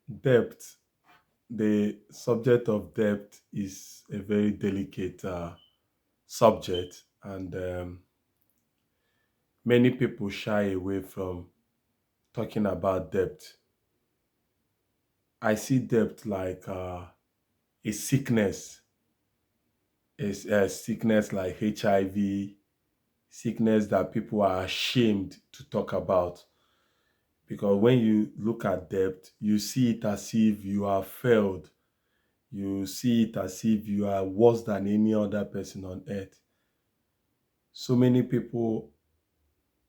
Debt, the subject of debt is a very delicate subject, and many people shy away from talking about debt. I see debt like a sickness, a sickness like HIV, sickness that people are ashamed to talk about. Because when you look at debt, you see it as if you have failed. You see it as if you are worse than any other person on earth. So many people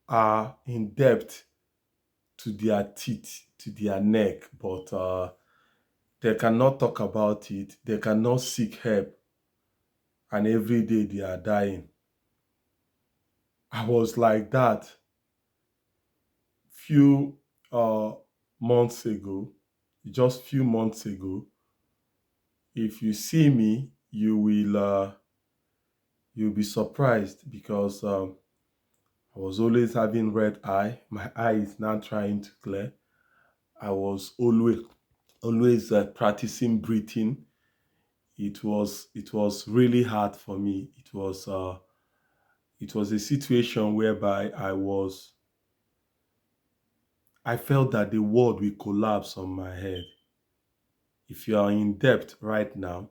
are in debt to their teeth, to their neck, but they cannot talk about it. They cannot seek help, and every day they are dying. I was like that few uh, months ago, just few months ago. If you see me, you'll be surprised because I was always having red eye. My eye is now trying to clear. I was always practicing breathing. It was really hard for me. It was a situation whereby I felt that the world will collapse on my head. If you are in debt right now,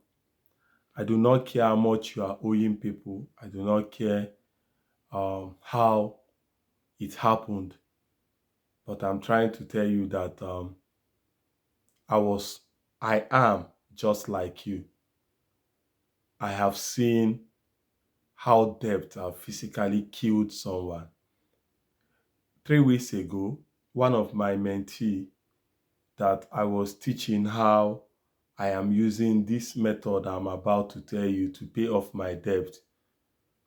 I do not care how much you are owing people. I do not care how it happened, but I'm trying to tell you that I was, I am just like you. I have seen how debt have physically killed someone. 3 weeks ago, one of my mentee that I was teaching how I am using this method I'm about to tell you to pay off my debt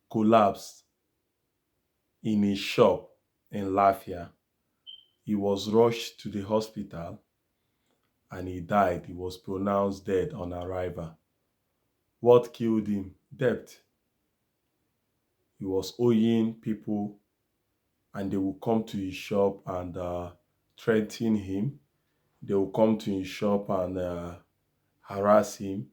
collapsed in his shop in Lafia. He was rushed to the hospital and he died. He was pronounced dead on arrival. What killed him? Debt. He was owing people and they will come to his shop and threaten him. They will come to his shop and harass him.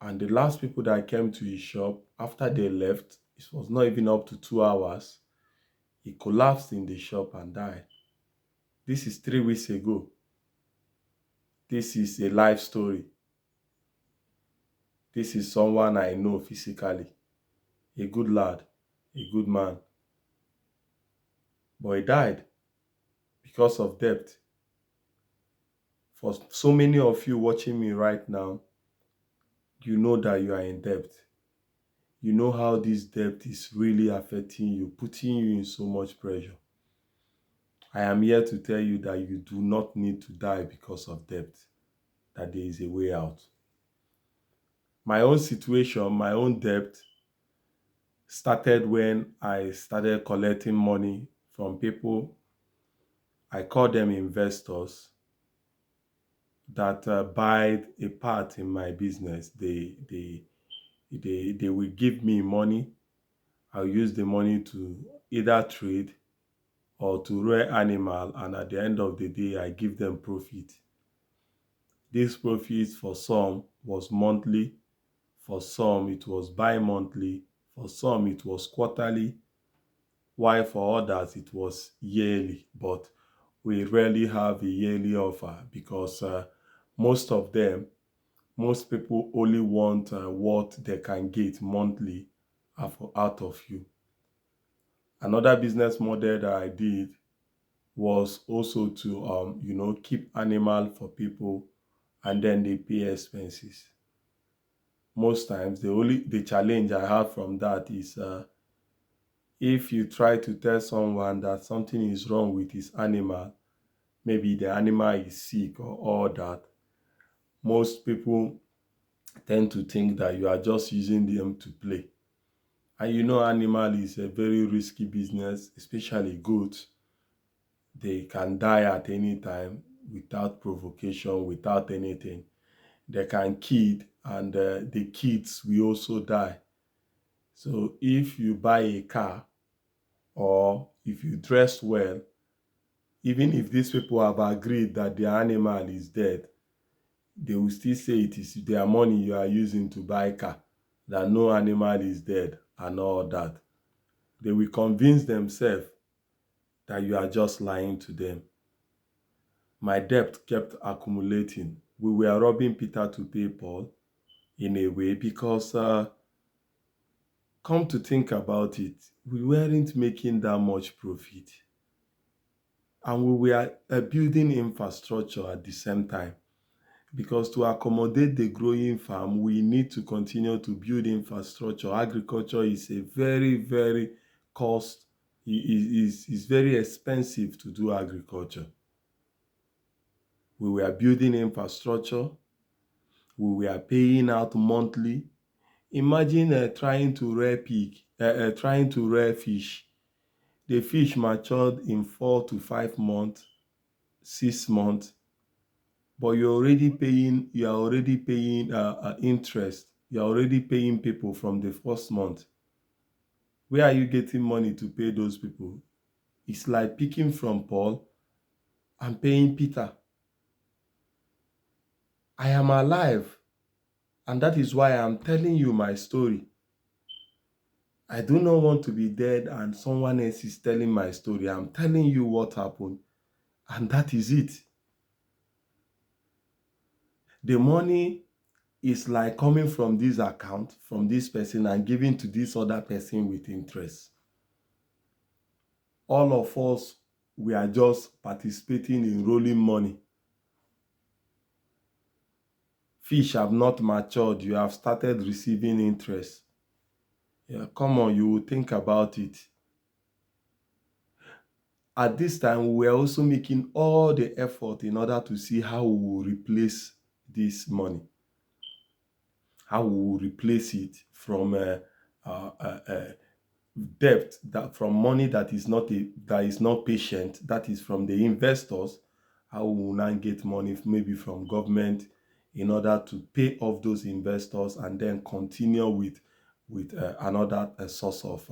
And the last people that came to his shop, after they left, it was not even up to 2 hours, he collapsed in the shop and died. This is 3 weeks ago. This is a life story. This is someone I know physically, a good lad, a good man. But he died because of debt. For so many of you watching me right now, you know that you are in debt. You know how this debt is really affecting you, putting you in so much pressure. I am here to tell you that you do not need to die because of debt, that there is a way out. My own situation, my own debt started when I started collecting money from people. I call them investors that buy a part in my business. They will give me money. I'll use the money to either trade or to rear animal, and at the end of the day, I give them profit. This profit for some was monthly, for some it was bi-monthly, for some it was quarterly, while for others it was yearly. But we rarely have a yearly offer because most of them, most people only want what they can get monthly out of you. Another business model that I did was also to keep animal for people and then they pay expenses. Most times the challenge I have from that is if you try to tell someone that something is wrong with his animal, maybe the animal is sick or all that, most people tend to think that you are just using them to play. And animal is a very risky business, especially goats. They can die at any time without provocation, without anything. They can kid, and the kids will also die. So if you buy a car or if you dress well, Even if these people have agreed that their animal is dead, they will still say it is their money you are using to buy car, that no animal is dead and all that. They will convince themselves that you are just lying to them. My debt kept accumulating. We were robbing Peter to pay Paul in a way because, come to think about it, we weren't making that much profit. And we were building infrastructure at the same time. Because to accommodate the growing farm, we need to continue to build infrastructure. Agriculture is a very, very cost, is very expensive to do agriculture. We were building infrastructure. We were paying out monthly. Imagine trying to rear fish. The fish matured in 4 to 5 months, 6 months, but you are already paying interest. You are already paying people from the first month. Where are you getting money to pay those people? It's like picking from Paul and paying Peter. I am alive, and that is why I am telling you my story. I do not want to be dead and someone else is telling my story. I'm telling you what happened, and that is it. The money is like coming from this account, from this person, and giving to this other person with interest. All of us, we are just participating in rolling money. Fish have not matured. You have started receiving interest. Yeah, come on, you will think about it. At this time, we were also making all the effort in order to see how we will replace this money, how we will replace it from debt, that from money that is not patient, that is from the investors. How we will now get money maybe from government in order to pay off those investors and then continue with another source of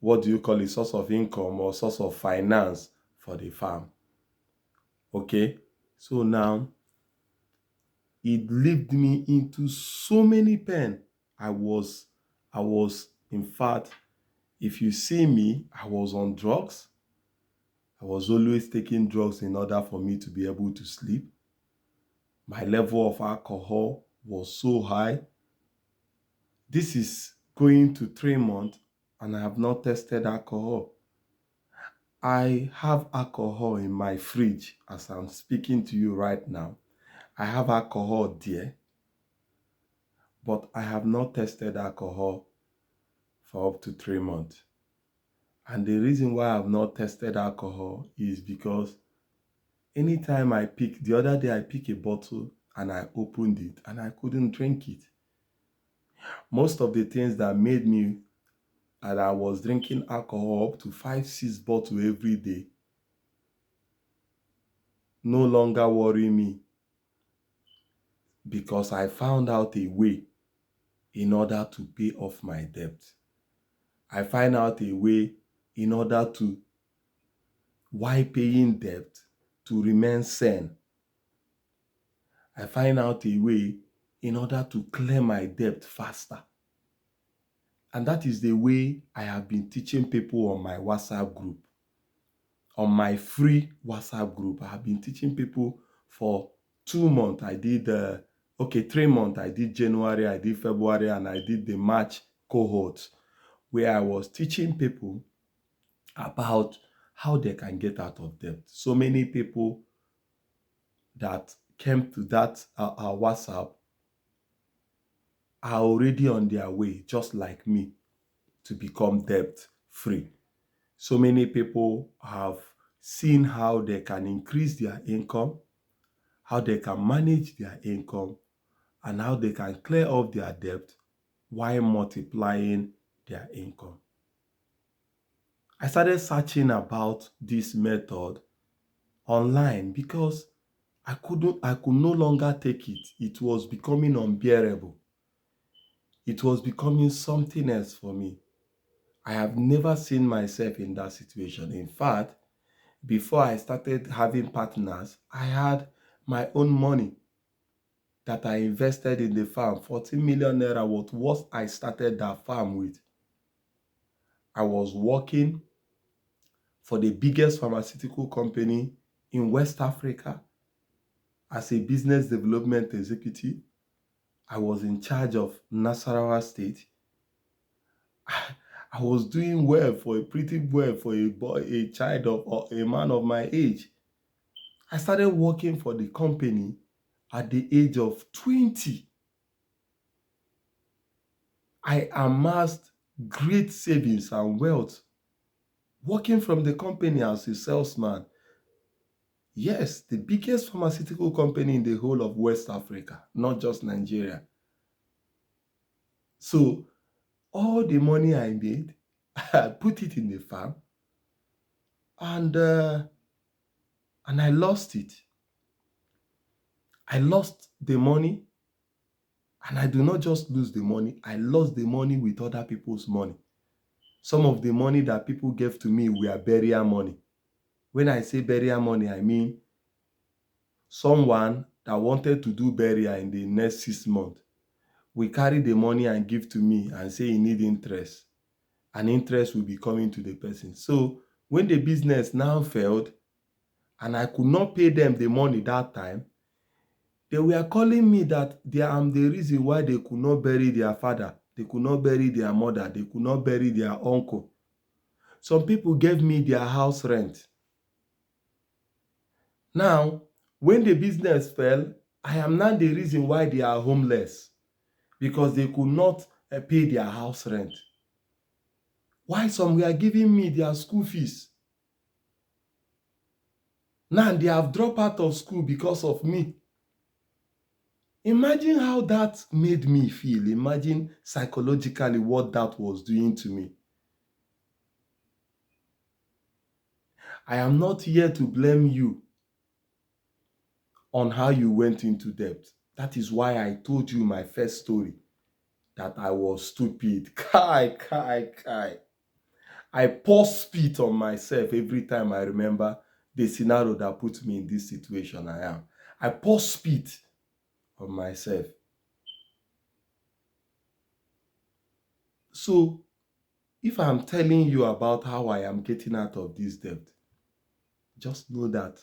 what do you call it, source of income or source of finance for the farm. Okay, so now it led me into so many pain. I was, in fact, if you see me, I was on drugs. I was always taking drugs in order for me to be able to sleep. My level of alcohol was so high. This is going to 3 months and I have not tested alcohol. I have alcohol in my fridge as I'm speaking to you right now. I have alcohol there, but I have not tested alcohol for up to 3 months. And the reason why I have not tested alcohol is because anytime the other day I picked a bottle and I opened it and I couldn't drink it. Most of the things that made me, and I was drinking alcohol up to 5, 6 bottles every day, no longer worry me because I found out a way in order to pay off my debt. I find out a way in order to, while paying debt, to remain sane. I find out a way in order to clear my debt faster. And that is the way I have been teaching people on my WhatsApp group. On my free WhatsApp group, I have been teaching people for 2 months. I did, 3 months. I did January, I did February, and I did the March cohort, where I was teaching people about how they can get out of debt. So many people that came to that WhatsApp are already on their way, just like me, to become debt free. So many people have seen how they can increase their income, how they can manage their income, and how they can clear off their debt while multiplying their income. I started searching about this method online because I could no longer take it. It was becoming unbearable. It was becoming something else for me. I have never seen myself in that situation. In fact, before I started having partners, I had my own money that I invested in the farm. 14 million naira was what I started that farm with. I was working for the biggest pharmaceutical company in West Africa as a business development executive. I was in charge of Nasarawa State. I was doing well for pretty well for a boy, a child of or a man of my age. I started working for the company at the age of 20. I amassed great savings and wealth working from the company as a salesman. Yes, the biggest pharmaceutical company in the whole of West Africa, not just Nigeria. So all the money I made, I put it in the farm, and I lost it. I lost the money, and I do not just lose the money. I lost the money with other people's money. Some of the money that people gave to me were burial money. When I say burial money, I mean someone that wanted to do burial in the next 6 months will carry the money and give to me and say he need interest. And interest will be coming to the person. So when the business now failed and I could not pay them the money that time, they were calling me that I am the reason why they could not bury their father, they could not bury their mother, they could not bury their uncle. Some people gave me their house rent. Now, when the business fell, I am now the reason why they are homeless, because they could not pay their house rent. Why some were giving me their school fees. Now they have dropped out of school because of me. Imagine how that made me feel. Imagine psychologically what that was doing to me. I am not here to blame you on how you went into debt. That is why I told you my first story that I was stupid. Kai. I pour spit on myself every time I remember the scenario that put me in this situation I am. I pour spit on myself. So, if I'm telling you about how I am getting out of this debt, just know that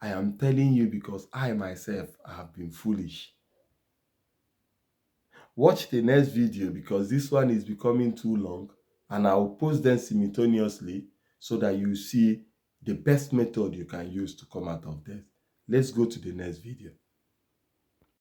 I am telling you because I myself have been foolish. Watch the next video because this one is becoming too long, and I'll post them simultaneously so that you see the best method you can use to come out of debt. Let's go to the next video.